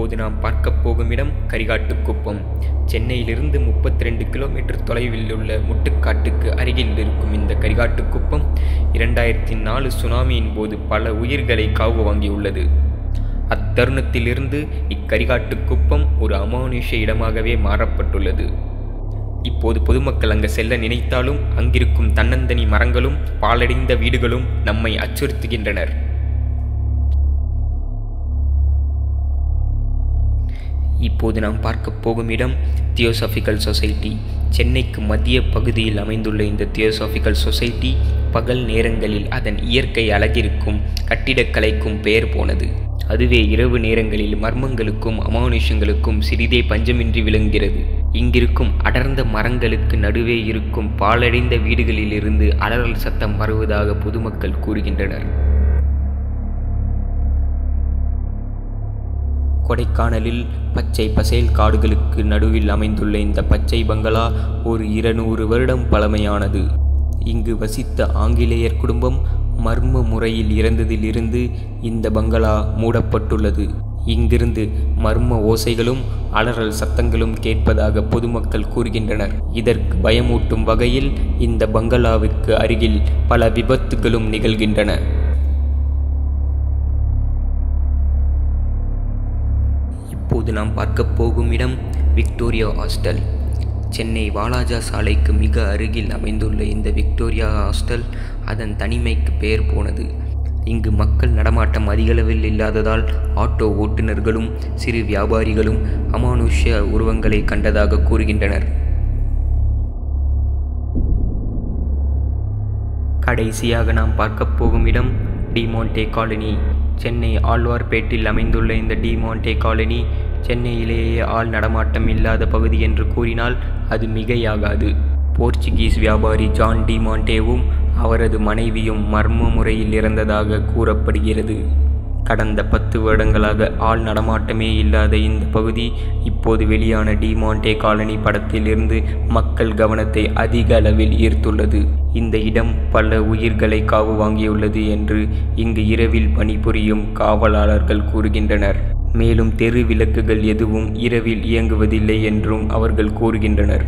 இப்போது நாம் பார்க்கப் போகும் இடம் கரிகாட்டுக்குப்பம். சென்னையிலிருந்து 32 கிலோமீட்டர் தொலைவில் உள்ள முட்டுக்காட்டுக்கு அருகில் இருக்கும் இந்த கரிகாட்டுக்குப்பம் 2004 சுனாமியின் போது பல உயிர்களை காவு வாங்கியுள்ளது. அத்தருணத்திலிருந்து இக்கரிகாட்டுக்குப்பம் ஒரு அமானுஷ இடமாகவே மாறப்பட்டுள்ளது. இப்போது பொதுமக்கள் அங்கு செல்ல நினைத்தாலும் அங்கிருக்கும் தன்னந்தனி மரங்களும் பாழடைந்த வீடுகளும் நம்மை அச்சுறுத்துகின்றனர். இப்போது நாம் பார்க்க போகும் இடம் தியோசாபிக்கல் சொசைட்டி. சென்னைக்கு மத்திய பகுதியில் அமைந்துள்ள இந்த தியோசாபிக்கல் சொசைட்டி பகல் நேரங்களில் அதன் இயற்கை அழகிற்கும் கட்டிடக்கலைக்கும் பெயர் போனது. அதுவே இரவு நேரங்களில் மர்மங்களுக்கும் அமானுஷங்களுக்கும் சிறிதே பஞ்சமின்றி விளங்குகிறது. இங்கிருக்கும் அடர்ந்த மரங்களுக்கு நடுவே இருக்கும் பாழடைந்த வீடுகளிலிருந்து அலறல் சத்தம் வருவதாக பொதுமக்கள் கூறுகின்றனர். கொடைக்கானலில் பச்சை பசேல் காடுகளுக்கு நடுவில் அமைந்துள்ள இந்த பச்சை பங்களா ஒரு 200 வருடம் பழமையானது. இங்கு வசித்த ஆங்கிலேயர் குடும்பம் மர்ம முறையில் இறந்ததிலிருந்து இந்த பங்களா மூடப்பட்டுள்ளது. இங்கிருந்து மர்ம ஓசைகளும் அலறல் சத்தங்களும் கேட்பதாக பொதுமக்கள் கூறுகின்றனர். இதற்கு பயமூட்டும் வகையில் இந்த பங்களாவுக்கு அருகில் பல விபத்துகளும் நிகழ்கின்றன. இப்போது நாம் பார்க்க போகும் இடம் விக்டோரியா ஹாஸ்டல். சென்னை வாலாஜா சாலைக்கு மிக அருகில் அமைந்துள்ள இந்த விக்டோரியா ஹாஸ்டல் அதன் தனிமைக்கு பெயர் போனது. இங்கு மக்கள் நடமாட்டம் அதிகளவில் இல்லாததால் ஆட்டோ ஓட்டுநர்களும் சிறு வியாபாரிகளும் அமானுஷ்ய உருவங்களை கண்டதாக கூறுகின்றனர். கடைசியாக நாம் பார்க்க போகும் இடம் டிமாண்டே காலனி. சென்னை ஆழ்வார்பேட்டில் அமைந்துள்ள இந்த டிமாண்டே காலனி சென்னையிலேயே ஆள் நடமாட்டம் இல்லாத பகுதி என்று கூறினால் அது மிகையாகாது. போர்ச்சுகீஸ் வியாபாரி ஜான் டிமாண்டேவும் அவரது மனைவியும் மர்ம முறையில் இறந்ததாக கூறப்படுகிறது. கடந்த 10 வருடங்களாக ஆள் நடமாட்டமே இல்லாத இந்த பகுதி இப்போது வெளியான டிமாண்டே காலனி படத்தில் இருந்து மக்கள் கவனத்தை அதிக அளவில் ஈர்த்துள்ளது. இந்த இடம் பல உயிர்களை காவு வாங்கியுள்ளது என்று இங்கு இரவில் பணிபுரியும் காவலாளர்கள் கூறுகின்றனர். மேலும் தெரு விளக்குகள் எதுவும் இரவில் இயங்குவதில்லை என்றும் அவர்கள் கூறுகின்றனர்.